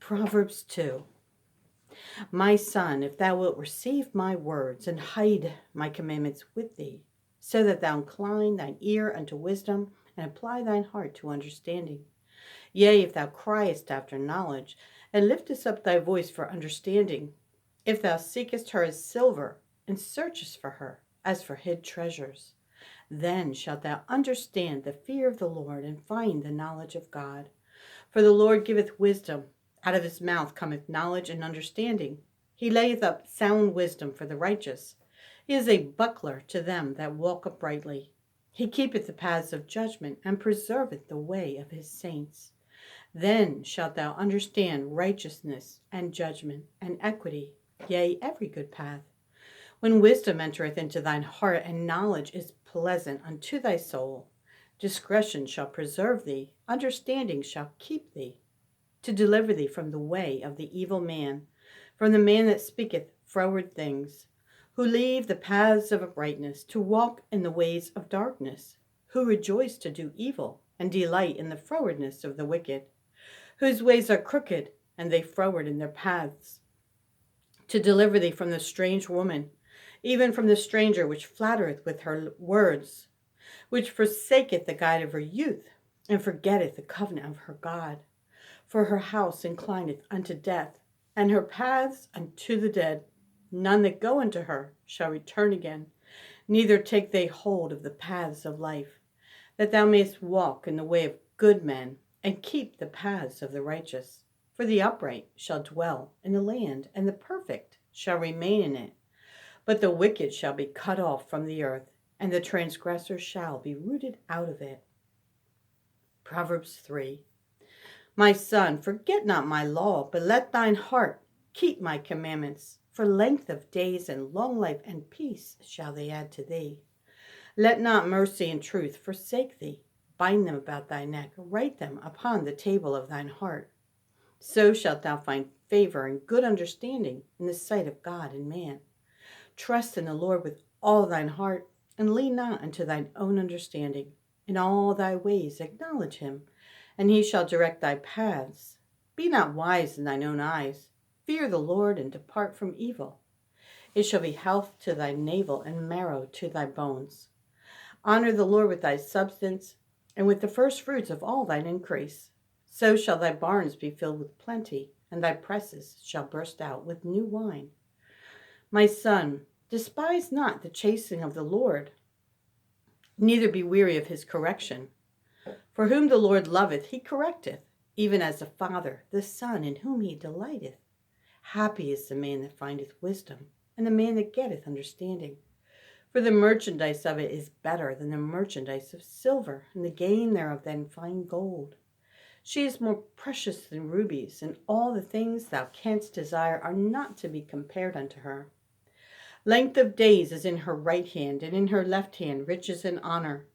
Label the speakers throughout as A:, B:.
A: Proverbs 2. My son, if thou wilt receive my words and hide my commandments with thee, so that thou incline thine ear unto wisdom and apply thine heart to understanding. Yea, if thou criest after knowledge and liftest up thy voice for understanding, if thou seekest her as silver and searchest for her as for hid treasures, then shalt thou understand the fear of the Lord and find the knowledge of God. For the Lord giveth wisdom. Out of his mouth cometh knowledge and understanding. He layeth up sound wisdom for the righteous. He is a buckler to them that walk uprightly. He keepeth the paths of judgment, and preserveth the way of his saints. Then shalt thou understand righteousness and judgment and equity, yea, every good path. When wisdom entereth into thine heart, and knowledge is pleasant unto thy soul, discretion shall preserve thee, understanding shall keep thee, to deliver thee from the way of the evil man, from the man that speaketh froward things, who leave the paths of uprightness, to walk in the ways of darkness, who rejoice to do evil, and delight in the frowardness of the wicked, whose ways are crooked, and they froward in their paths, to deliver thee from the strange woman, even from the stranger which flattereth with her words, which forsaketh the guide of her youth, and forgetteth the covenant of her God. For her house inclineth unto death, and her paths unto the dead. None that go unto her shall return again, neither take they hold of the paths of life, that thou mayest walk in the way of good men, and keep the paths of the righteous. For the upright shall dwell in the land, and the perfect shall remain in it. But the wicked shall be cut off from the earth, and the transgressor shall be rooted out of it. Proverbs 3. My son, forget not my law, but let thine heart keep my commandments. For length of days and long life and peace shall they add to thee. Let not mercy and truth forsake thee. Bind them about thy neck, write them upon the table of thine heart. So shalt thou find favor and good understanding in the sight of God and man. Trust in the Lord with all thine heart, and lean not unto thine own understanding. In all thy ways acknowledge him, and he shall direct thy paths. Be not wise in thine own eyes. Fear the Lord, and depart from evil. It shall be health to thy navel, and marrow to thy bones. Honor the Lord with thy substance, and with the first fruits of all thine increase. So shall thy barns be filled with plenty, and thy presses shall burst out with new wine. My son, despise not the chastening of the Lord, neither be weary of his correction. For whom the Lord loveth, he correcteth, even as a father the son in whom he delighteth. Happy is the man that findeth wisdom, and the man that getteth understanding. For the merchandise of it is better than the merchandise of silver, and the gain thereof than fine gold. She is more precious than rubies, and all the things thou canst desire are not to be compared unto her. Length of days is in her right hand, and in her left hand riches and honor.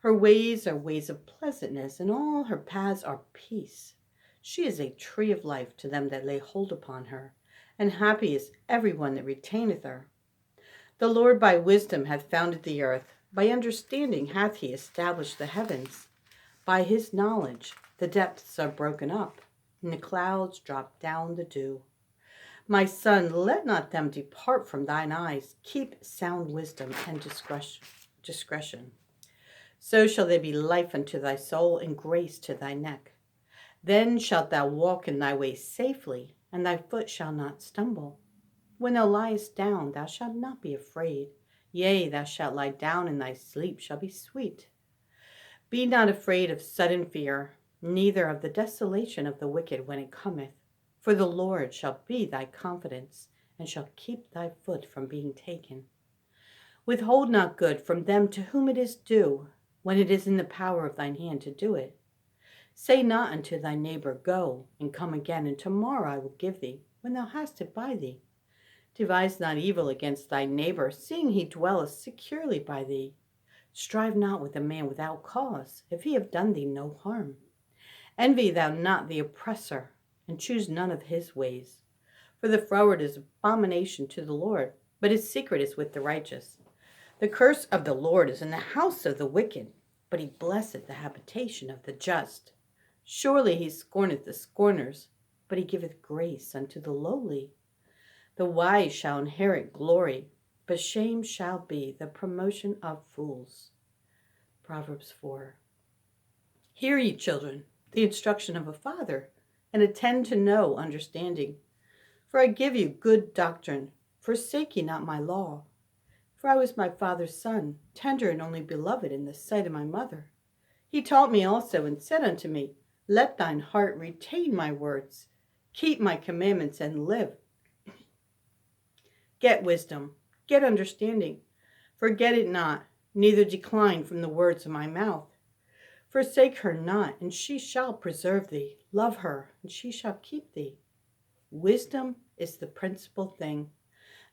A: Her ways are ways of pleasantness, and all her paths are peace. She is a tree of life to them that lay hold upon her, and happy is every one that retaineth her. The Lord by wisdom hath founded the earth, by understanding hath he established the heavens. By his knowledge the depths are broken up, and the clouds drop down the dew. My son, let not them depart from thine eyes. Keep sound wisdom and discretion. So shall they be life unto thy soul, and grace to thy neck. Then shalt thou walk in thy way safely, and thy foot shall not stumble. When thou liest down, thou shalt not be afraid. Yea, thou shalt lie down, and thy sleep shall be sweet. Be not afraid of sudden fear, neither of the desolation of the wicked when it cometh. For the Lord shall be thy confidence, and shall keep thy foot from being taken. Withhold not good from them to whom it is due, when it is in the power of thine hand to do it. Say not unto thy neighbor, Go, and come again, and tomorrow I will give thee, when thou hast it by thee. Devise not evil against thy neighbor, seeing he dwelleth securely by thee. Strive not with a man without cause, if he have done thee no harm. Envy thou not the oppressor, and choose none of his ways. For the froward is abomination to the Lord, but his secret is with the righteous. The curse of the Lord is in the house of the wicked, but he blesseth the habitation of the just. Surely he scorneth the scorners, but he giveth grace unto the lowly. The wise shall inherit glory, but shame shall be the promotion of fools. Proverbs 4. Hear ye, children, the instruction of a father, and attend to know understanding. For I give you good doctrine. Forsake ye not my law. For I was my father's son, tender and only beloved in the sight of my mother. He taught me also, and said unto me, Let thine heart retain my words. Keep my commandments and live. Get wisdom, get understanding. Forget it not, neither decline from the words of my mouth. Forsake her not, and she shall preserve thee. Love her, and she shall keep thee. Wisdom is the principal thing.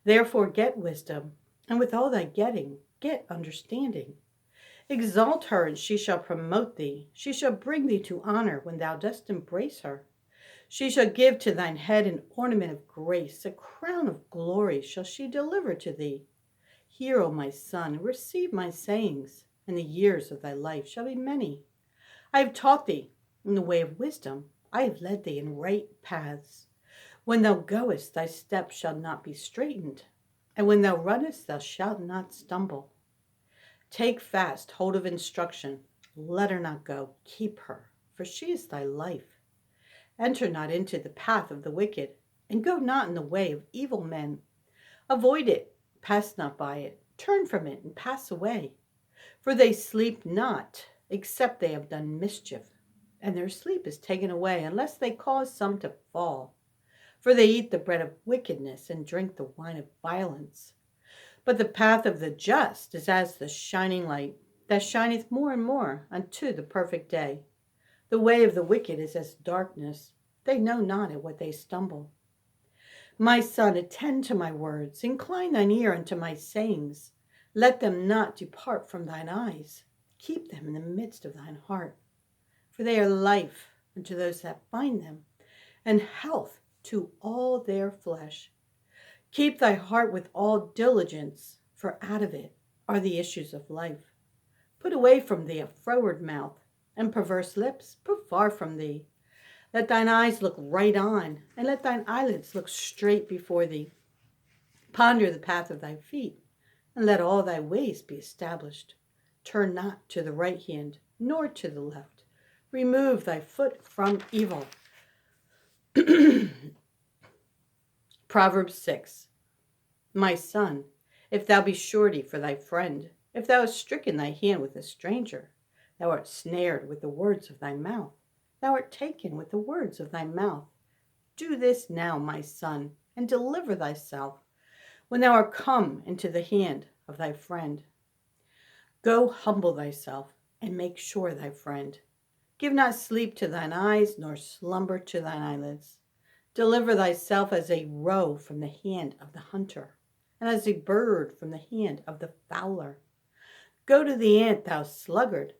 A: Therefore get wisdom, and with all thy getting, get understanding. Exalt her, and she shall promote thee. She shall bring thee to honor when thou dost embrace her. She shall give to thine head an ornament of grace, a crown of glory shall she deliver to thee. Hear, O my son, and receive my sayings, and the years of thy life shall be many. I have taught thee in the way of wisdom. I have led thee in right paths. When thou goest, thy steps shall not be straitened, and when thou runnest, thou shalt not stumble. Take fast hold of instruction. Let her not go. Keep her, for she is thy life. Enter not into the path of the wicked, and go not in the way of evil men. Avoid it, pass not by it, turn from it, and pass away. For they sleep not, except they have done mischief, and their sleep is taken away, unless they cause some to fall. For they eat the bread of wickedness, and drink the wine of violence. But the path of the just is as the shining light, that shineth more and more unto the perfect day. The way of the wicked is as darkness. They know not at what they stumble. My son, attend to my words. Incline thine ear unto my sayings. Let them not depart from thine eyes. Keep them in the midst of thine heart. For they are life unto those that find them, and health to all their flesh. Keep thy heart with all diligence, for out of it are the issues of life. Put away from thee a froward mouth, and perverse lips put far from thee. Let thine eyes look right on, and let thine eyelids look straight before thee. Ponder the path of thy feet, and let all thy ways be established. Turn not to the right hand, nor to the left. Remove thy foot from evil. Proverbs 6. My son, if thou be surety for thy friend, if thou hast stricken thy hand with a stranger, thou art snared with the words of thy mouth. Thou art taken with the words of thy mouth. Do this now, my son, and deliver thyself, when thou art come into the hand of thy friend. Go humble thyself, and make sure thy friend. Give not sleep to thine eyes, nor slumber to thine eyelids. Deliver thyself as a roe from the hand of the hunter, and as a bird from the hand of the fowler. Go to the ant, thou sluggard.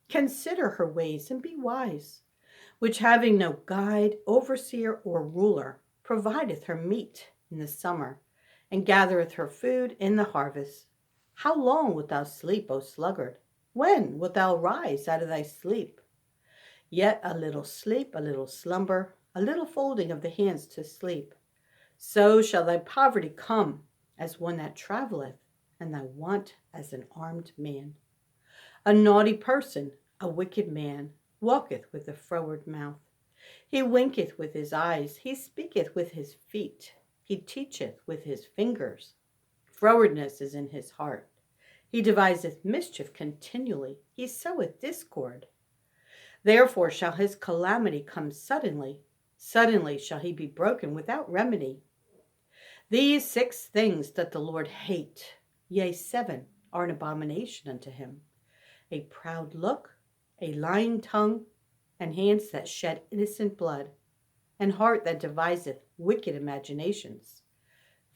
A: Consider her ways, and be wise, which having no guide, overseer, or ruler, provideth her meat in the summer, and gathereth her food in the harvest. How long wilt thou sleep, O sluggard? When wilt thou rise out of thy sleep? Yet a little sleep, a little slumber, a little folding of the hands to sleep. So shall thy poverty come as one that travelleth, and thy want as an armed man. A naughty person, a wicked man, walketh with a froward mouth. He winketh with his eyes, he speaketh with his feet, he teacheth with his fingers. Frowardness is in his heart. He deviseth mischief continually, he soweth discord. Therefore shall his calamity come suddenly. Suddenly shall he be broken without remedy. These 6 things doth the Lord hate, yea, 7 are an abomination unto him: a proud look, a lying tongue, and hands that shed innocent blood, and heart that deviseth wicked imaginations,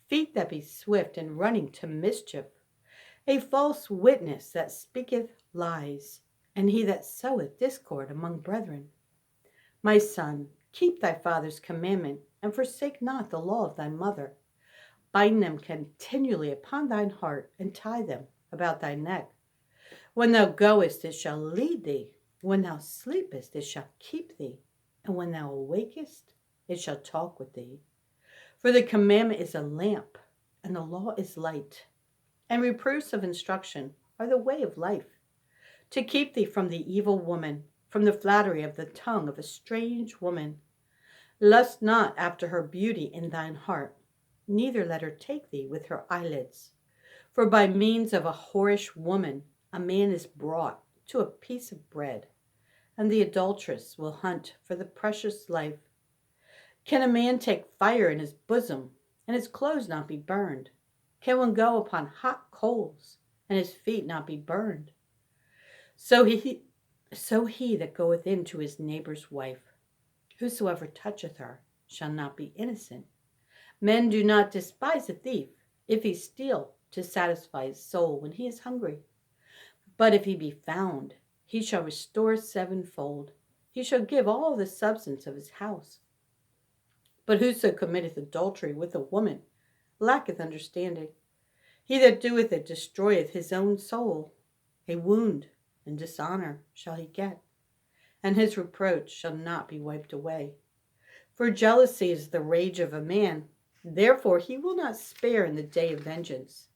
A: feet that be swift in running to mischief, a false witness that speaketh lies, and he that soweth discord among brethren. My son, keep thy father's commandment, and forsake not the law of thy mother. Bind them continually upon thine heart, and tie them about thy neck. When thou goest, it shall lead thee. When thou sleepest, it shall keep thee. And when thou awakest, it shall talk with thee. For the commandment is a lamp, and the law is light, and reproofs of instruction are the way of life, to keep thee from the evil woman, from the flattery of the tongue of a strange woman. Lust not after her beauty in thine heart, neither let her take thee with her eyelids. For by means of a whorish woman a man is brought to a piece of bread, and the adulteress will hunt for the precious life. Can a man take fire in his bosom, and his clothes not be burned? Can one go upon hot coals, and his feet not be burned? So he that goeth in to his neighbor's wife, whosoever toucheth her shall not be innocent. Men do not despise a thief, if he steal to satisfy his soul when he is hungry. But if he be found, he shall restore sevenfold. He shall give all the substance of his house. But whoso committeth adultery with a woman lacketh understanding. He that doeth it destroyeth his own soul. A wound and dishonor shall he get, and his reproach shall not be wiped away. For jealousy is the rage of a man, therefore he will not spare in the day of vengeance.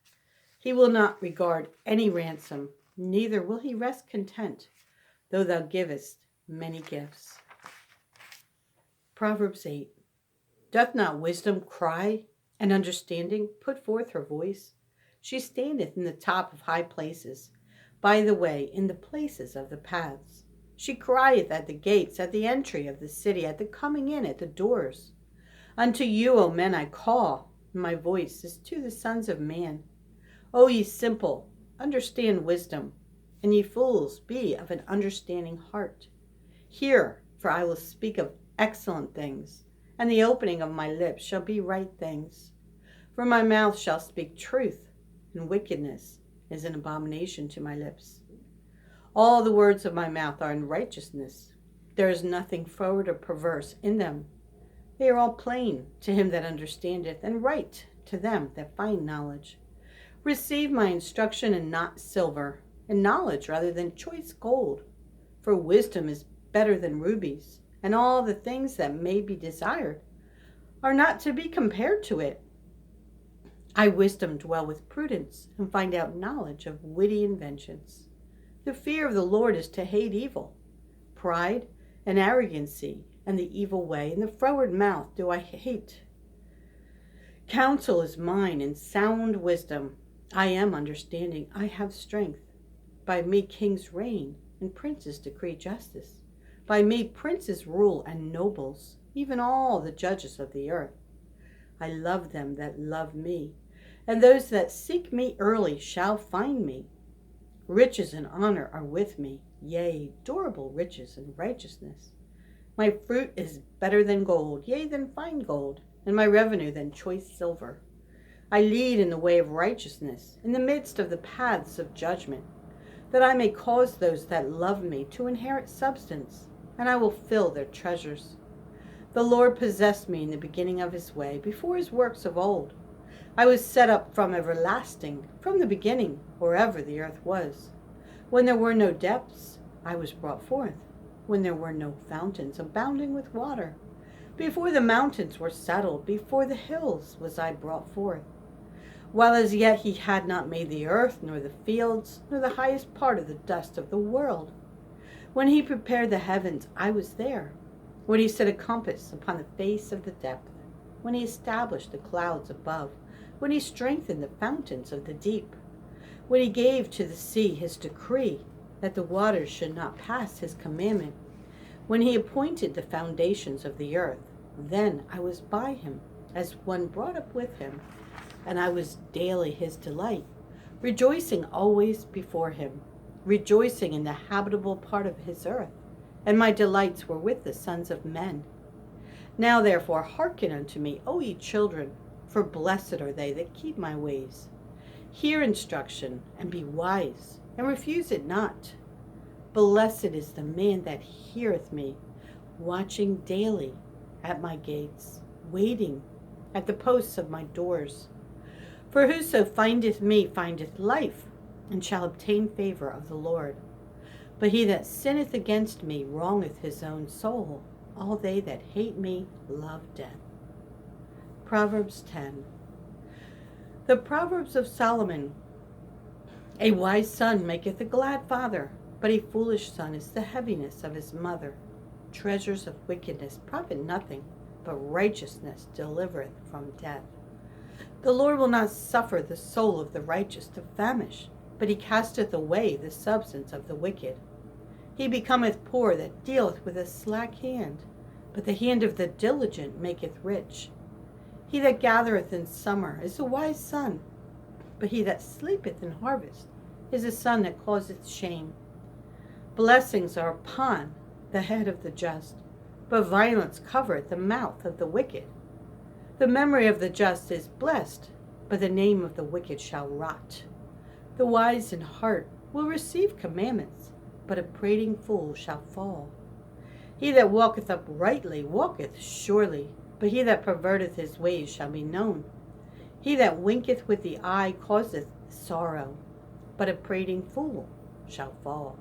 A: He will not regard any ransom, neither will he rest content, though thou givest many gifts. Proverbs 8. Doth not wisdom cry, and understanding put forth her voice? She standeth in the top of high places, by the way, in the places of the paths. She crieth at the gates, at the entry of the city, at the coming in, at the doors. Unto you, O men, I call, and my voice is to the sons of man. O ye simple, understand wisdom, and ye fools, be of an understanding heart. Hear, for I will speak of excellent things, and the opening of my lips shall be right things. For my mouth shall speak truth, and wickedness is an abomination to my lips. All the words of my mouth are in righteousness. There is nothing froward or perverse in them. They are all plain to him that understandeth, and right to them that find knowledge. Receive my instruction and not silver, and knowledge rather than choice gold. For wisdom is better than rubies, and all the things that may be desired are not to be compared to it. I wisdom dwell with prudence, and find out knowledge of witty inventions. The fear of the Lord is to hate evil. Pride and arrogancy and the evil way and the froward mouth do I hate. Counsel is mine and sound wisdom. I am understanding, I have strength. By me kings reign, and princes decree justice. By me princes rule, and nobles, even all the judges of the earth. I love them that love me, and those that seek me early shall find me. Riches and honor are with me, yea, durable riches and righteousness. My fruit is better than gold, yea, than fine gold, and my revenue than choice silver. I lead in the way of righteousness, in the midst of the paths of judgment, that I may cause those that love me to inherit substance, and I will fill their treasures. The Lord possessed me in the beginning of his way, before his works of old. I was set up from everlasting, from the beginning, or ever the earth was. When there were no depths, I was brought forth, when there were no fountains abounding with water. Before the mountains were settled, before the hills was I brought forth. While as yet he had not made the earth, nor the fields, nor the highest part of the dust of the world. When he prepared the heavens, I was there. When he set a compass upon the face of the depth. When he established the clouds above. When he strengthened the fountains of the deep. When he gave to the sea his decree, that the waters should not pass his commandment. When he appointed the foundations of the earth, then I was by him, as one brought up with him, and I was daily his delight, rejoicing always before him, rejoicing in the habitable part of his earth, and my delights were with the sons of men. Now therefore hearken unto me, O ye children, for blessed are they that keep my ways. Hear instruction, and be wise, and refuse it not. Blessed is the man that heareth me, watching daily at my gates, waiting at the posts of my doors. For whoso findeth me findeth life, and shall obtain favor of the Lord. But he that sinneth against me wrongeth his own soul. All they that hate me love death. Proverbs 10. The Proverbs of Solomon. A wise son maketh a glad father, but a foolish son is the heaviness of his mother. Treasures of wickedness profit nothing, but righteousness delivereth from death. The Lord will not suffer the soul of the righteous to famish, but he casteth away the substance of the wicked. He becometh poor that dealeth with a slack hand, but the hand of the diligent maketh rich. He that gathereth in summer is a wise son, but he that sleepeth in harvest is a son that causeth shame. Blessings are upon the head of the just, but violence covereth the mouth of the wicked. The memory of the just is blessed, but the name of the wicked shall rot. The wise in heart will receive commandments, but a prating fool shall fall. He that walketh uprightly walketh surely, but he that perverteth his ways shall be known. He that winketh with the eye causeth sorrow, but a prating fool shall fall.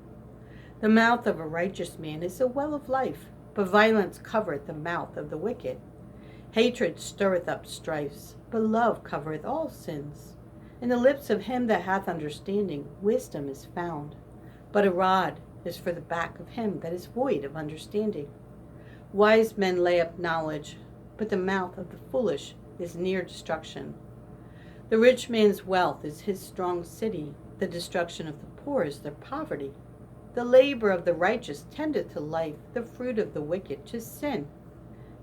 A: The mouth of a righteous man is a well of life, but violence covereth the mouth of the wicked. Hatred stirreth up strifes, but love covereth all sins. In the lips of him that hath understanding wisdom is found, but a rod is for the back of him that is void of understanding. Wise men lay up knowledge, but the mouth of the foolish is near destruction. The rich man's wealth is his strong city, the destruction of the poor is their poverty. The labor of the righteous tendeth to life, the fruit of the wicked to sin.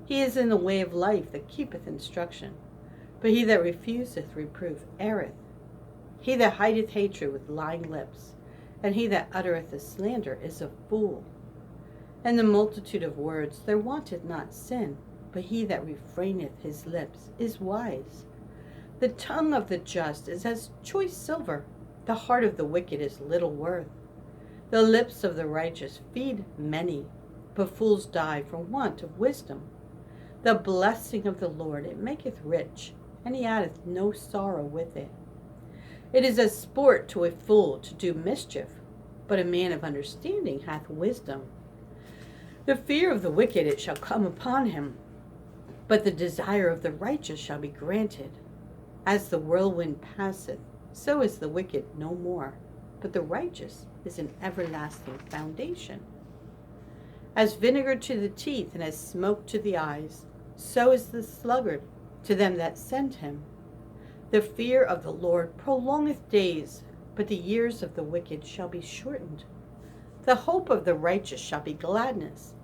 A: He is in the way of life that keepeth instruction, but he that refuseth reproof erreth. He that hideth hatred with lying lips, and he that uttereth a slander is a fool. In the multitude of words there wanteth not sin, but he that refraineth his lips is wise. The tongue of the just is as choice silver, the heart of the wicked is little worth. The lips of the righteous feed many, but fools die for want of wisdom. The blessing of the Lord, it maketh rich, and he addeth no sorrow with it. It is as sport to a fool to do mischief, but a man of understanding hath wisdom. The fear of the wicked it shall come upon him, but the desire of the righteous shall be granted. As the whirlwind passeth, so is the wicked no more, but the righteous is an everlasting foundation. As vinegar to the teeth and as smoke to the eyes, so is the sluggard to them that send him. The fear of the Lord prolongeth days, but the years of the wicked shall be shortened. The hope of the righteous shall be gladness,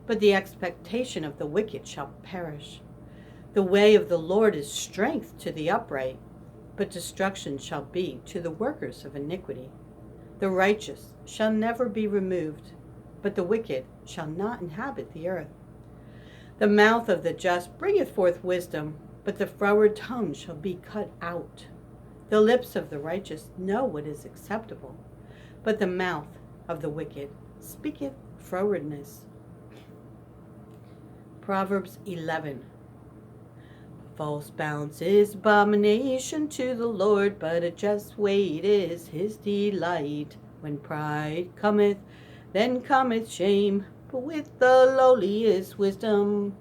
A: but the expectation of the wicked shall perish. The way of the Lord is strength to the upright, but destruction shall be to the workers of iniquity. The righteous shall never be removed, but the wicked shall not inhabit the earth. The mouth of the just bringeth forth wisdom, but the froward tongue shall be cut out. The lips of the righteous know what is acceptable, but the mouth of the wicked speaketh frowardness. Proverbs 11. False balance is abomination to the Lord, but a just weight is his delight. When pride cometh, then cometh shame, but with the lowly is wisdom.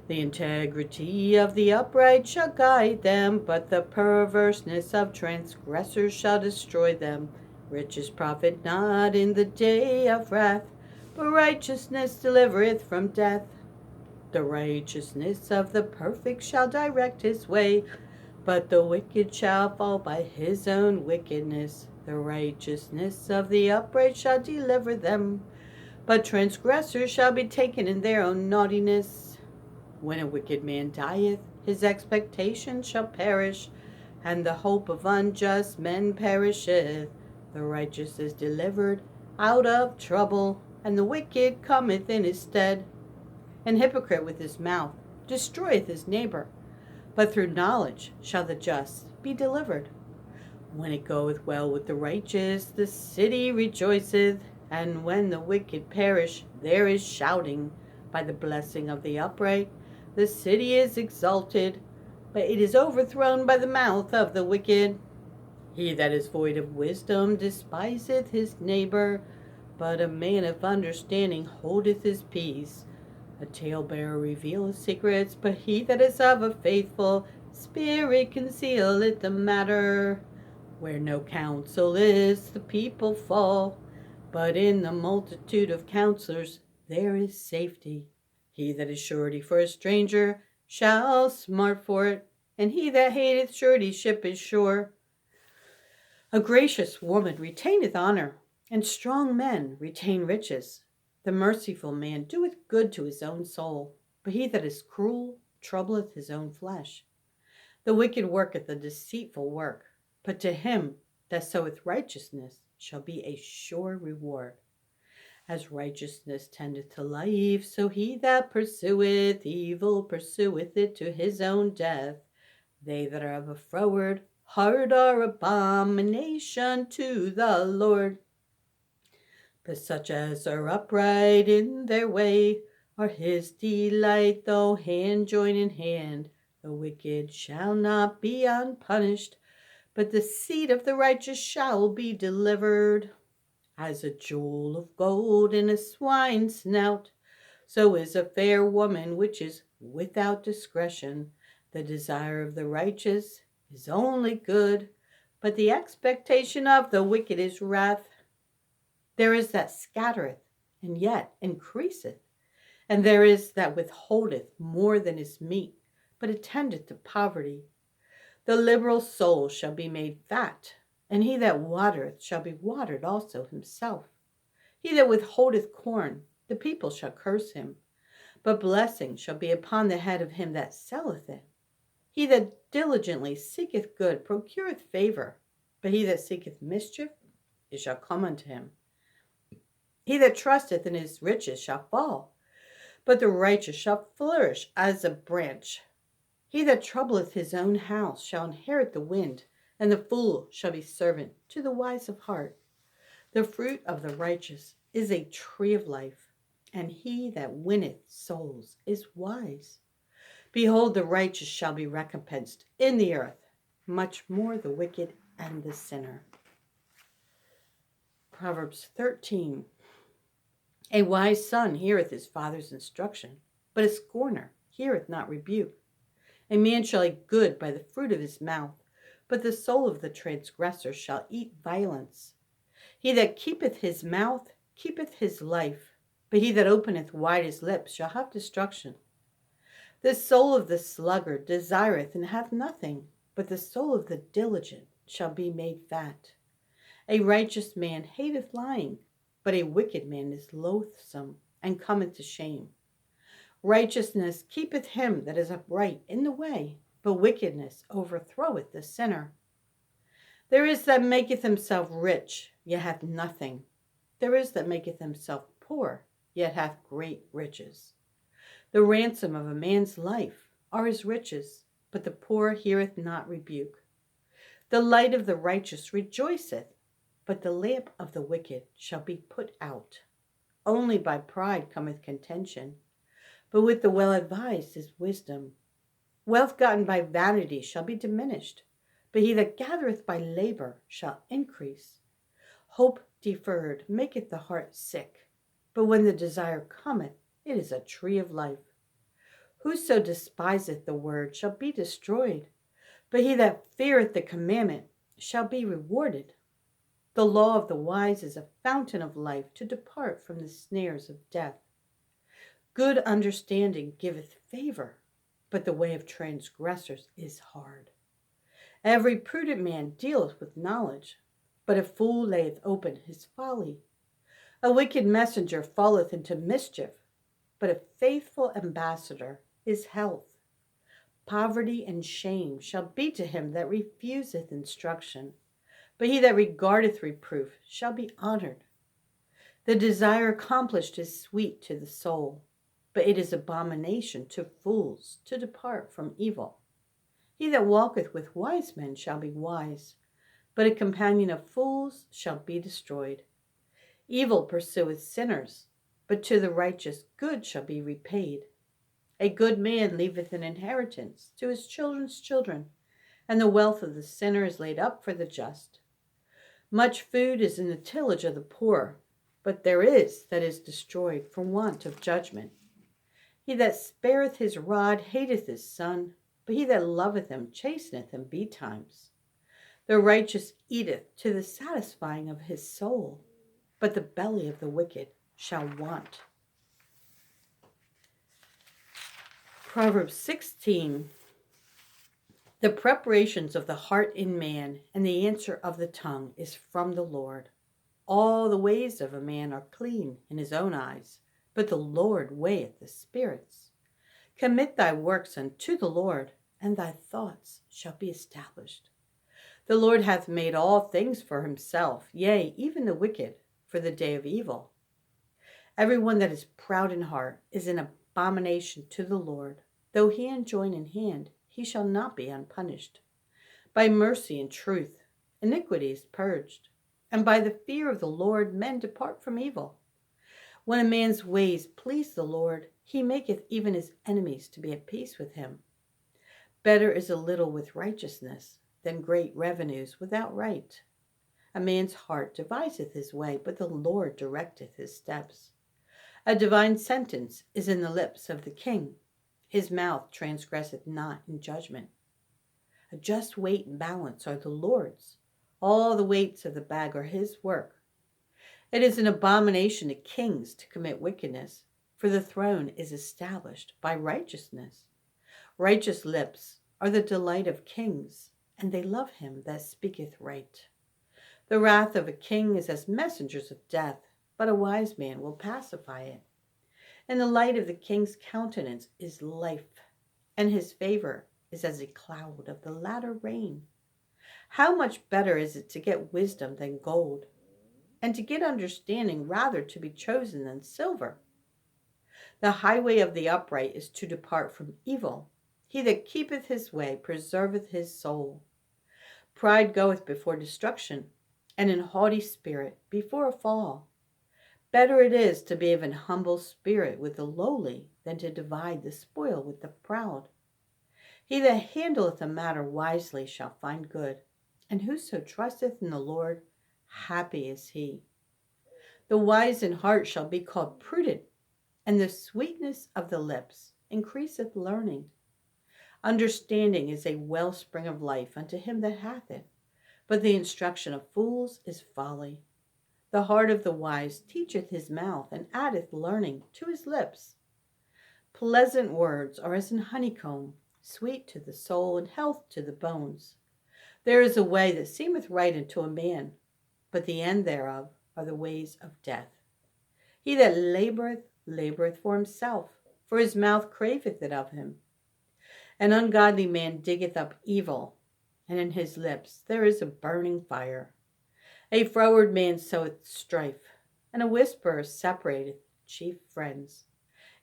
A: The integrity of the upright shall guide them, but the perverseness of transgressors shall destroy them. Riches profit not in the day of wrath, but righteousness delivereth from death. The righteousness of the perfect shall direct his way, but the wicked shall fall by his own wickedness. The righteousness of the upright shall deliver them, but transgressors shall be taken in their own naughtiness. When a wicked man dieth, his expectation shall perish, and the hope of unjust men perisheth. The righteous is delivered out of trouble, and the wicked cometh in his stead. An hypocrite with his mouth destroyeth his neighbor, but through knowledge shall the just be delivered. When it goeth well with the righteous, the city rejoiceth, and when the wicked perish, there is shouting. By the blessing of the upright, the city is exalted, but it is overthrown by the mouth of the wicked. He that is void of wisdom despiseth his neighbor, but a man of understanding holdeth his peace. A talebearer revealeth secrets, but he that is of a faithful spirit concealeth the matter. Where no counsel is, the people fall, but in the multitude of counselors there is safety. He that is surety for a stranger shall smart for it, and he that hateth suretyship is sure. A gracious woman retaineth honor, and strong men retain riches. The merciful man doeth good to his own soul, but he that is cruel troubleth his own flesh. The wicked worketh a deceitful work, but to him that soweth righteousness shall be a sure reward. As righteousness tendeth to life, so he that pursueth evil pursueth it to his own death. They that are of a froward heart are abomination to the Lord. But such as are upright in their way are his delight, though hand join in hand. The wicked shall not be unpunished, but the seed of the righteous shall be delivered. As a jewel of gold in a swine's snout, so is a fair woman which is without discretion. The desire of the righteous is only good, but the expectation of the wicked is wrath. There is that scattereth, and yet increaseth, and there is that withholdeth more than is meet, but attendeth to poverty. The liberal soul shall be made fat, and he that watereth shall be watered also himself. He that withholdeth corn, the people shall curse him, but blessing shall be upon the head of him that selleth it. He that diligently seeketh good procureth favor, but he that seeketh mischief, it shall come unto him. He that trusteth in his riches shall fall, but the righteous shall flourish as a branch. He that troubleth his own house shall inherit the wind, and the fool shall be servant to the wise of heart. The fruit of the righteous is a tree of life, and he that winneth souls is wise. Behold, the righteous shall be recompensed in the earth, much more the wicked and the sinner. Proverbs 13. A wise son heareth his father's instruction, but a scorner heareth not rebuke. A man shall eat good by the fruit of his mouth, but the soul of the transgressor shall eat violence. He that keepeth his mouth keepeth his life, but he that openeth wide his lips shall have destruction. The soul of the sluggard desireth and hath nothing, but the soul of the diligent shall be made fat. A righteous man hateth lying, but a wicked man is loathsome and cometh to shame. Righteousness keepeth him that is upright in the way, but wickedness overthroweth the sinner. There is that maketh himself rich, yet hath nothing. There is that maketh himself poor, yet hath great riches. The ransom of a man's life are his riches, but the poor heareth not rebuke. The light of the righteous rejoiceth, but the lamp of the wicked shall be put out. Only by pride cometh contention, but with the well-advised is wisdom. Wealth gotten by vanity shall be diminished, but he that gathereth by labor shall increase. Hope deferred maketh the heart sick, but when the desire cometh, it is a tree of life. Whoso despiseth the word shall be destroyed, but he that feareth the commandment shall be rewarded. The law of the wise is a fountain of life, to depart from the snares of death. Good understanding giveth favor, but the way of transgressors is hard. Every prudent man dealeth with knowledge, but a fool layeth open his folly. A wicked messenger falleth into mischief, but a faithful ambassador is health. Poverty and shame shall be to him that refuseth instruction, but he that regardeth reproof shall be honored. The desire accomplished is sweet to the soul, but it is abomination to fools to depart from evil. He that walketh with wise men shall be wise, but a companion of fools shall be destroyed. Evil pursueth sinners, but to the righteous good shall be repaid. A good man leaveth an inheritance to his children's children, and the wealth of the sinner is laid up for the just. Much food is in the tillage of the poor, but there is that is destroyed for want of judgment. He that spareth his rod hateth his son, but he that loveth him chasteneth him betimes. The righteous eateth to the satisfying of his soul, but the belly of the wicked shall want. Proverbs 16. The preparations of the heart in man, and the answer of the tongue is from the Lord. All the ways of a man are clean in his own eyes, but the Lord weigheth the spirits. Commit thy works unto the Lord, and thy thoughts shall be established. The Lord hath made all things for himself, yea, even the wicked, for the day of evil. Every one that is proud in heart is an abomination to the Lord. Though he enjoin in hand, he shall not be unpunished. By mercy and truth, iniquity is purged, and by the fear of the Lord men depart from evil. When a man's ways please the Lord, he maketh even his enemies to be at peace with him. Better is a little with righteousness than great revenues without right. A man's heart deviseth his way, but the Lord directeth his steps. A divine sentence is in the lips of the king. His mouth transgresseth not in judgment. A just weight and balance are the Lord's. All the weights of the bag are his work. It is an abomination to kings to commit wickedness, for the throne is established by righteousness. Righteous lips are the delight of kings, and they love him that speaketh right. The wrath of a king is as messengers of death, but a wise man will pacify it. In the light of the king's countenance is life, and his favor is as a cloud of the latter rain. How much better is it to get wisdom than gold, and to get understanding rather to be chosen than silver? The highway of the upright is to depart from evil. He that keepeth his way preserveth his soul. Pride goeth before destruction, and an haughty spirit before a fall. Better it is to be of an humble spirit with the lowly than to divide the spoil with the proud. He that handleth a matter wisely shall find good, and whoso trusteth in the Lord, happy is he. The wise in heart shall be called prudent, and the sweetness of the lips increaseth learning. Understanding is a wellspring of life unto him that hath it, but the instruction of fools is folly. The heart of the wise teacheth his mouth, and addeth learning to his lips. Pleasant words are as an honeycomb, sweet to the soul, and health to the bones. There is a way that seemeth right unto a man, but the end thereof are the ways of death. He that laboureth, laboureth for himself, for his mouth craveth it of him. An ungodly man diggeth up evil, and in his lips there is a burning fire. A froward man soweth strife, and a whisperer separateth chief friends.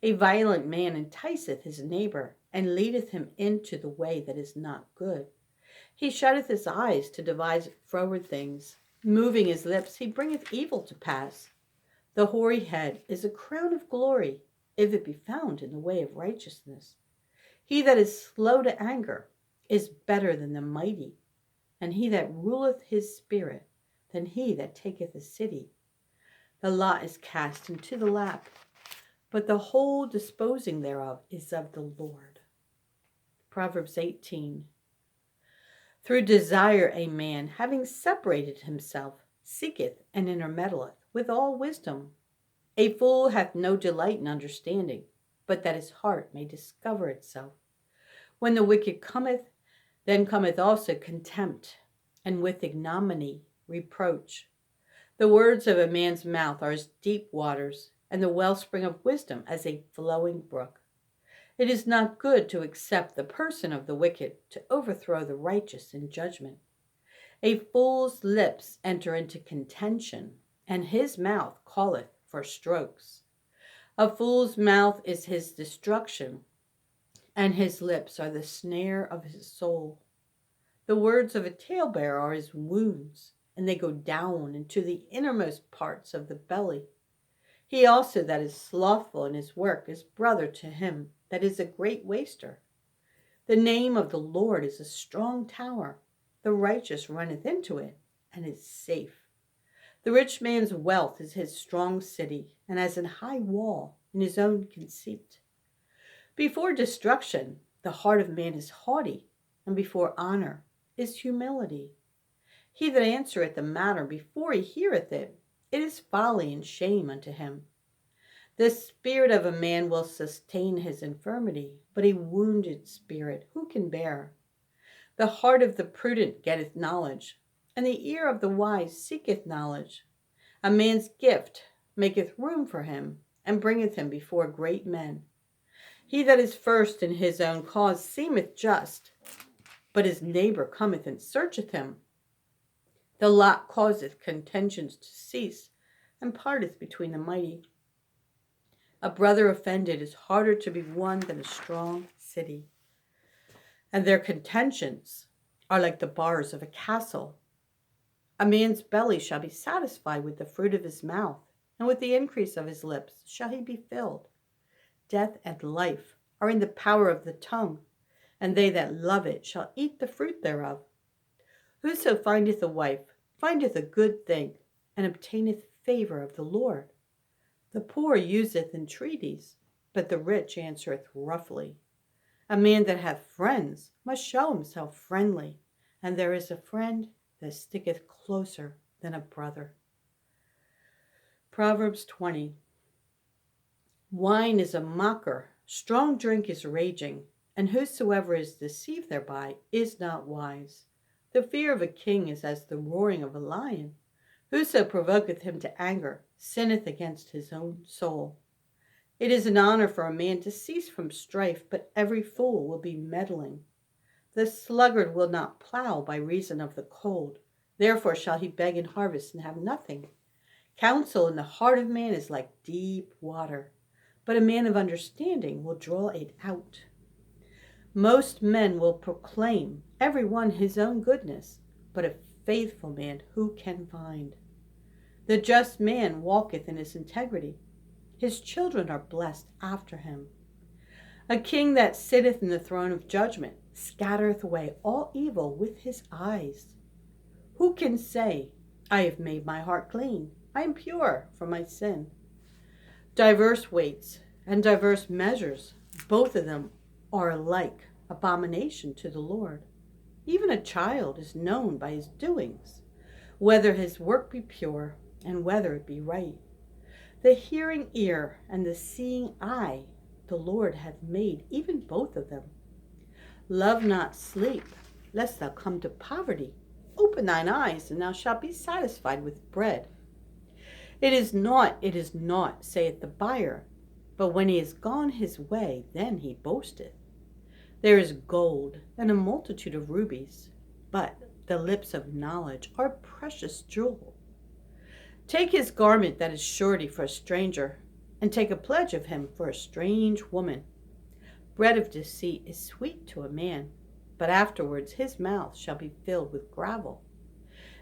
A: A violent man enticeth his neighbor, and leadeth him into the way that is not good. He shutteth his eyes to devise froward things. Moving his lips, he bringeth evil to pass. The hoary head is a crown of glory, if it be found in the way of righteousness. He that is slow to anger is better than the mighty, and he that ruleth his spirit than he that taketh a city. The lot is cast into the lap, but the whole disposing thereof is of the Lord. Proverbs 18. Through desire a man, having separated himself, seeketh and intermeddleth with all wisdom. A fool hath no delight in understanding, but that his heart may discover itself. When the wicked cometh, then cometh also contempt, and with ignominy reproach. The words of a man's mouth are as deep waters, and the wellspring of wisdom as a flowing brook. It is not good to accept the person of the wicked, to overthrow the righteous in judgment. A fool's lips enter into contention, and his mouth calleth for strokes. A fool's mouth is his destruction, and his lips are the snare of his soul. The words of a talebearer are his wounds, and they go down into the innermost parts of the belly. He also that is slothful in his work is brother to him that is a great waster. The name of the Lord is a strong tower. The righteous runneth into it, and is safe. The rich man's wealth is his strong city, and as an high wall in his own conceit. Before destruction, the heart of man is haughty, and before honor is humility. He that answereth a matter before he heareth it, it is folly and shame unto him. The spirit of a man will sustain his infirmity, but a wounded spirit who can bear? The heart of the prudent getteth knowledge, and the ear of the wise seeketh knowledge. A man's gift maketh room for him, and bringeth him before great men. He that is first in his own cause seemeth just, but his neighbor cometh and searcheth him. The lot causeth contentions to cease, and parteth between the mighty. A brother offended is harder to be won than a strong city, and their contentions are like the bars of a castle. A man's belly shall be satisfied with the fruit of his mouth, and with the increase of his lips shall he be filled. Death and life are in the power of the tongue, and they that love it shall eat the fruit thereof. Whoso findeth a wife findeth a good thing, and obtaineth favor of the Lord. The poor useth entreaties, but the rich answereth roughly. A man that hath friends must show himself friendly, and there is a friend that sticketh closer than a brother. Proverbs 20. Wine is a mocker, strong drink is raging, and whosoever is deceived thereby is not wise. The fear of a king is as the roaring of a lion. Whoso provoketh him to anger sinneth against his own soul. It is an honor for a man to cease from strife, but every fool will be meddling. The sluggard will not plow by reason of the cold. Therefore shall he beg in harvest and have nothing. Counsel in the heart of man is like deep water, but a man of understanding will draw it out. Most men will proclaim every one his own goodness, but a faithful man who can find? The just man walketh in his integrity. His children are blessed after him. A king that sitteth in the throne of judgment scattereth away all evil with his eyes. Who can say, I have made my heart clean, I am pure from my sin? Diverse weights and diverse measures, both of them are alike abomination to the Lord. Even a child is known by his doings, whether his work be pure and whether it be right. The hearing ear and the seeing eye, the Lord hath made even both of them. Love not sleep, lest thou come to poverty. Open thine eyes, and thou shalt be satisfied with bread. It is naught, saith the buyer, but when he is gone his way, then he boasteth. There is gold and a multitude of rubies, but the lips of knowledge are a precious jewel. Take his garment that is surety for a stranger, and take a pledge of him for a strange woman. Bread of deceit is sweet to a man, but afterwards his mouth shall be filled with gravel.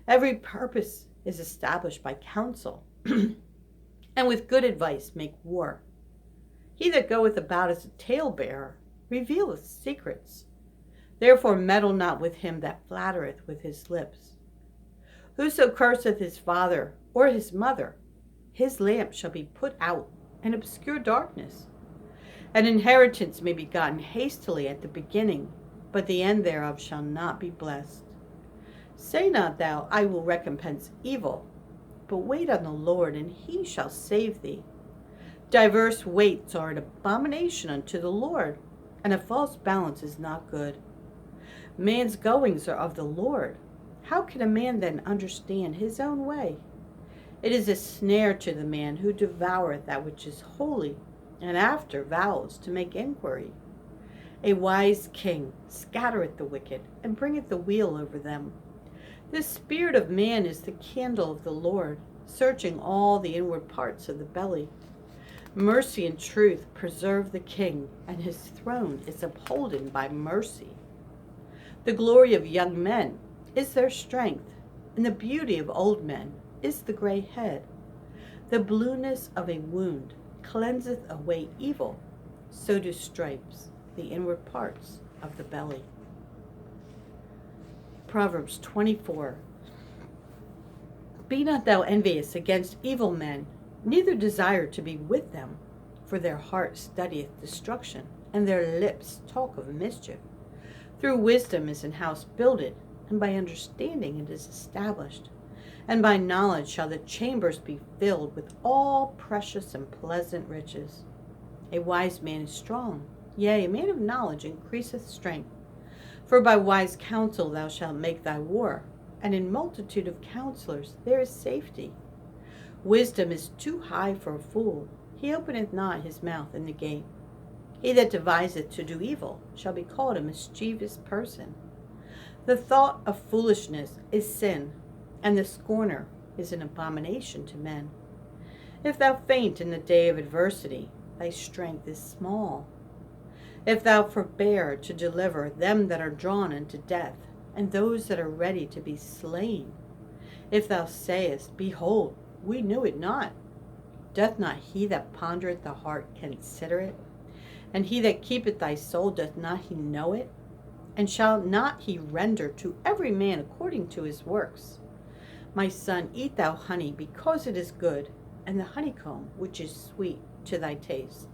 A: Every purpose is established by counsel, and with good advice make war. He that goeth about as a talebearer revealeth secrets. Therefore meddle not with him that flattereth with his lips. Whoso curseth his father or his mother, his lamp shall be put out in obscure darkness. An inheritance may be gotten hastily at the beginning, but the end thereof shall not be blessed. Say not thou, I will recompense evil, but wait on the Lord, and he shall save thee. Diverse weights are an abomination unto the Lord, and a false balance is not good. Man's goings are of the Lord. How can a man then understand his own way? It is a snare to the man who devoureth that which is holy, and after vows to make inquiry. A wise king scattereth the wicked, and bringeth the weal over them. The spirit of man is the candle of the Lord, searching all the inward parts of the belly. Mercy and truth preserve the king, and his throne is upholden by mercy. The glory of young men is their strength, and the beauty of old men is the gray head. The blueness of a wound cleanseth away evil, so do stripes the inward parts of the belly. Proverbs 24. Be not thou envious against evil men, neither desire to be with them. For their heart studieth destruction, and their lips talk of mischief. Through wisdom is an house builded, and by understanding it is established. And by knowledge shall the chambers be filled with all precious and pleasant riches. A wise man is strong, yea, a man of knowledge increaseth strength. For by wise counsel thou shalt make thy war, and in multitude of counselors there is safety. Wisdom is too high for a fool, he openeth not his mouth in the gate. He that deviseth to do evil shall be called a mischievous person. The thought of foolishness is sin, and the scorner is an abomination to men. If thou faint in the day of adversity, thy strength is small. If thou forbear to deliver them that are drawn unto death, and those that are ready to be slain, if thou sayest, Behold, we knew it not, doth not he that pondereth the heart consider it? And he that keepeth thy soul, doth not he know it? And shall not he render to every man according to his works? My son, eat thou honey, because it is good, and the honeycomb, which is sweet to thy taste.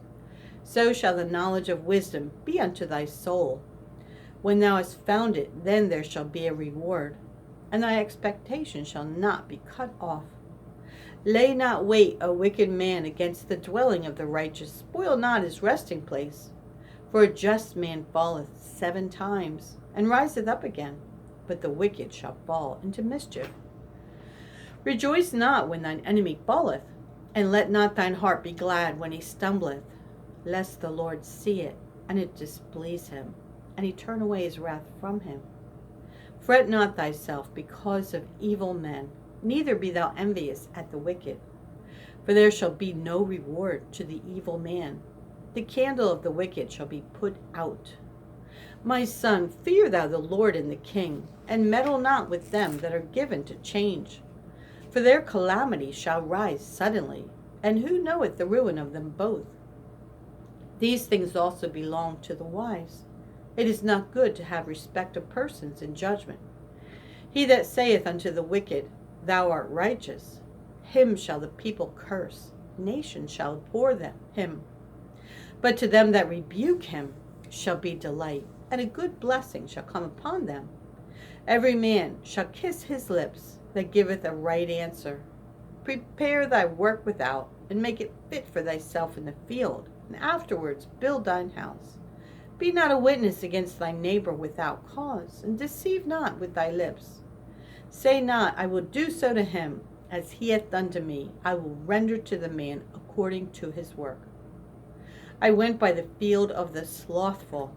A: So shall the knowledge of wisdom be unto thy soul. When thou hast found it, then there shall be a reward, and thy expectation shall not be cut off. Lay not wait a wicked man against the dwelling of the righteous. Spoil not his resting place. For a just man falleth 7 times, and riseth up again, but the wicked shall fall into mischief. Rejoice not when thine enemy falleth, and let not thine heart be glad when he stumbleth, lest the Lord see it, and it displease him, and he turn away his wrath from him. Fret not thyself because of evil men, neither be thou envious at the wicked. For there shall be no reward to the evil man. The candle of the wicked shall be put out. My son, fear thou the Lord and the king, and meddle not with them that are given to change. For their calamity shall rise suddenly, and who knoweth the ruin of them both? These things also belong to the wise. It is not good to have respect of persons in judgment. He that saith unto the wicked, Thou art righteous, him shall the people curse, nations shall abhor him. But to them that rebuke him shall be delight, and a good blessing shall come upon them. Every man shall kiss his lips that giveth a right answer. Prepare thy work without, and make it fit for thyself in the field, and afterwards build thine house. Be not a witness against thy neighbor without cause, and deceive not with thy lips. Say not, I will do so to him, as he hath done to me. I will render to the man according to his work. I went by the field of the slothful,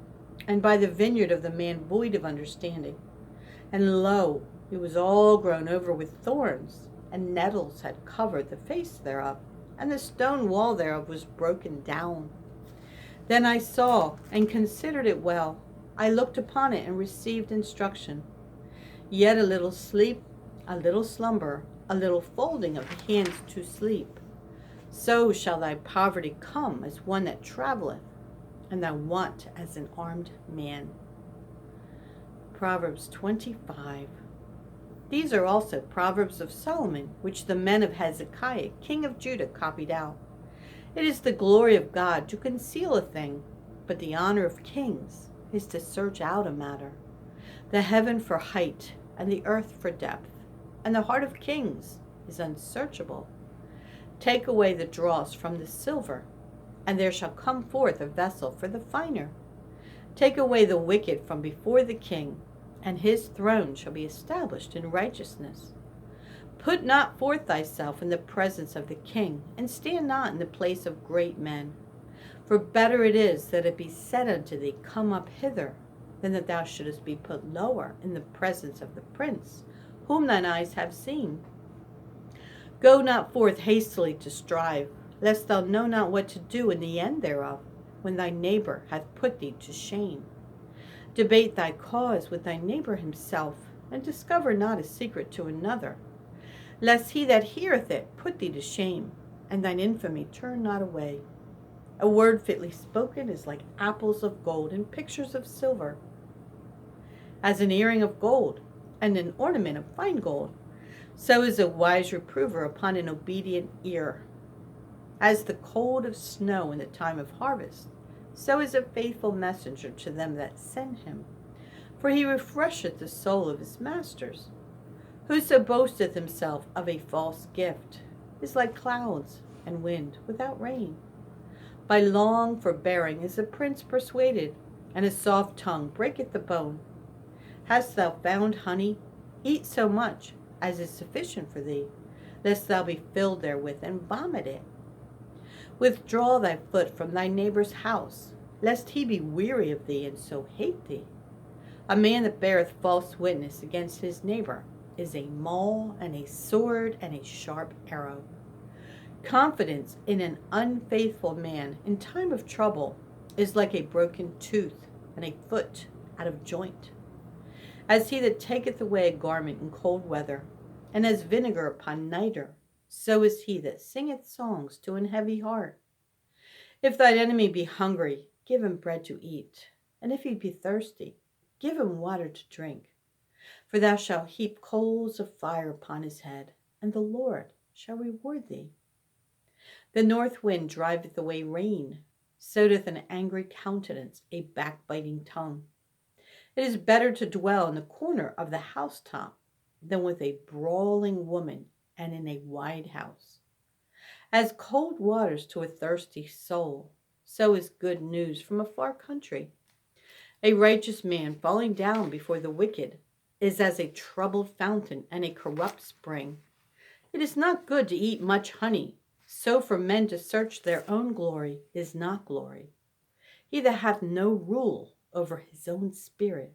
A: and by the vineyard of the man void of understanding. And lo, it was all grown over with thorns, and nettles had covered the face thereof, and the stone wall thereof was broken down. Then I saw, and considered it well. I looked upon it, and received instruction. Yet a little sleep, a little slumber, a little folding of the hands to sleep. So shall thy poverty come as one that travelleth, and thy want as an armed man. Proverbs 25. These are also Proverbs of Solomon, which the men of Hezekiah, king of Judah, copied out. It is the glory of God to conceal a thing, but the honor of kings is to search out a matter. The heaven for height, and the earth for depth, and the heart of kings is unsearchable. Take away the dross from the silver, and there shall come forth a vessel for the finer. Take away the wicked from before the king, and his throne shall be established in righteousness. Put not forth thyself in the presence of the king, and stand not in the place of great men. For better it is that it be said unto thee, Come up hither, than that thou shouldest be put lower in the presence of the prince, whom thine eyes have seen. Go not forth hastily to strive, lest thou know not what to do in the end thereof, when thy neighbor hath put thee to shame. Debate thy cause with thy neighbor himself, and discover not a secret to another, lest he that heareth it put thee to shame, and thine infamy turn not away. A word fitly spoken is like apples of gold and pictures of silver. As an earring of gold, and an ornament of fine gold, so is a wise reprover upon an obedient ear. As the cold of snow in the time of harvest, so is a faithful messenger to them that send him. For he refresheth the soul of his masters. Whoso boasteth himself of a false gift is like clouds and wind without rain. By long forbearing is a prince persuaded, and a soft tongue breaketh the bone. Hast thou found honey? Eat so much as is sufficient for thee, lest thou be filled therewith and vomit it. Withdraw thy foot from thy neighbor's house, lest he be weary of thee and so hate thee. A man that beareth false witness against his neighbor is a maul and a sword and a sharp arrow. Confidence in an unfaithful man in time of trouble is like a broken tooth and a foot out of joint. As he that taketh away a garment in cold weather, and as vinegar upon nitre, so is he that singeth songs to an heavy heart. If thine enemy be hungry, give him bread to eat, and if he be thirsty, give him water to drink. For thou shalt heap coals of fire upon his head, and the Lord shall reward thee. The north wind driveth away rain, so doth an angry countenance a backbiting tongue. It is better to dwell in the corner of the housetop than with a brawling woman and in a wide house. As cold waters to a thirsty soul, so is good news from a far country. A righteous man falling down before the wicked is as a troubled fountain and a corrupt spring. It is not good to eat much honey, so for men to search their own glory is not glory. He that hath no rule over his own spirit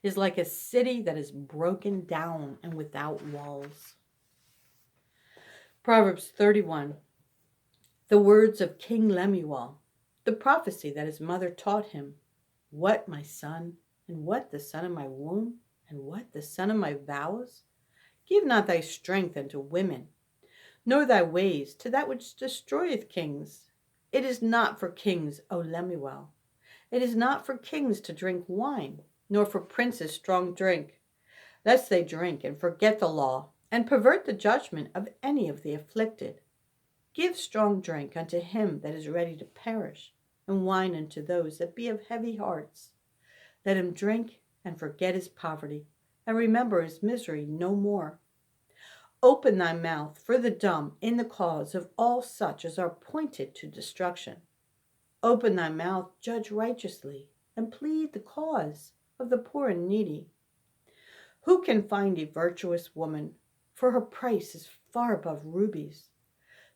A: is like a city that is broken down and without walls. Proverbs 31. The words of King Lemuel, the prophecy that his mother taught him. What, my son, and what the son of my womb, and what the son of my vows? Give not thy strength unto women, nor thy ways to that which destroyeth kings. It is not for kings, O Lemuel. It is not for kings to drink wine, nor for princes strong drink, lest they drink and forget the law, and pervert the judgment of any of the afflicted. Give strong drink unto him that is ready to perish, and wine unto those that be of heavy hearts. Let him drink and forget his poverty, and remember his misery no more. Open thy mouth for the dumb in the cause of all such as are appointed to destruction. Open thy mouth, judge righteously, and plead the cause of the poor and needy. Who can find a virtuous woman? For her price is far above rubies.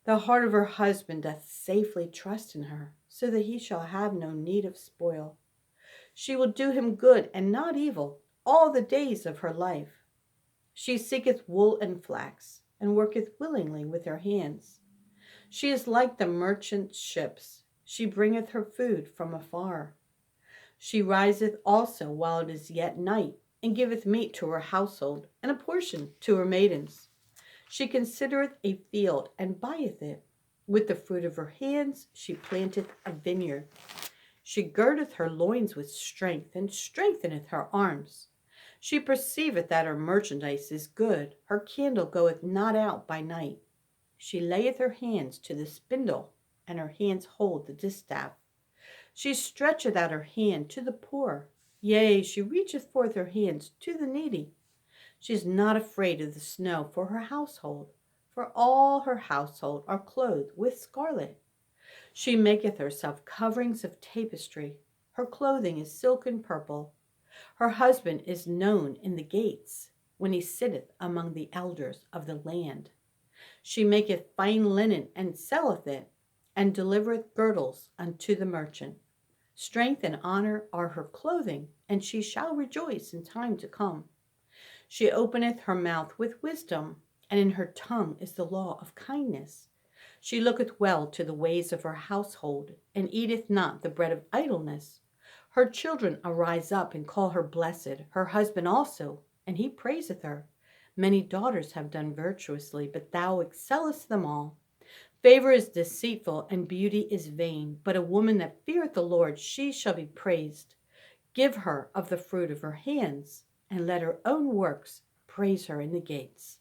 A: The heart of her husband doth safely trust in her, so that he shall have no need of spoil. She will do him good and not evil all the days of her life. She seeketh wool and flax, and worketh willingly with her hands. She is like the merchant ships. She bringeth her food from afar. She riseth also while it is yet night, and giveth meat to her household, and a portion to her maidens. She considereth a field, and buyeth it. With the fruit of her hands she planteth a vineyard. She girdeth her loins with strength, and strengtheneth her arms. She perceiveth that her merchandise is good. Her candle goeth not out by night. She layeth her hands to the spindle, and her hands hold the distaff. She stretcheth out her hand to the poor. Yea, she reacheth forth her hands to the needy. She is not afraid of the snow for her household, for all her household are clothed with scarlet. She maketh herself coverings of tapestry. Her clothing is silken purple. Her husband is known in the gates, when he sitteth among the elders of the land. She maketh fine linen and selleth it, and delivereth girdles unto the merchant. Strength and honor are her clothing, and she shall rejoice in time to come. She openeth her mouth with wisdom, and in her tongue is the law of kindness. She looketh well to the ways of her household, and eateth not the bread of idleness. Her children arise up and call her blessed, her husband also, and he praiseth her. Many daughters have done virtuously, but thou excellest them all. Favor is deceitful, and beauty is vain, but a woman that feareth the Lord, she shall be praised. Give her of the fruit of her hands, and let her own works praise her in the gates.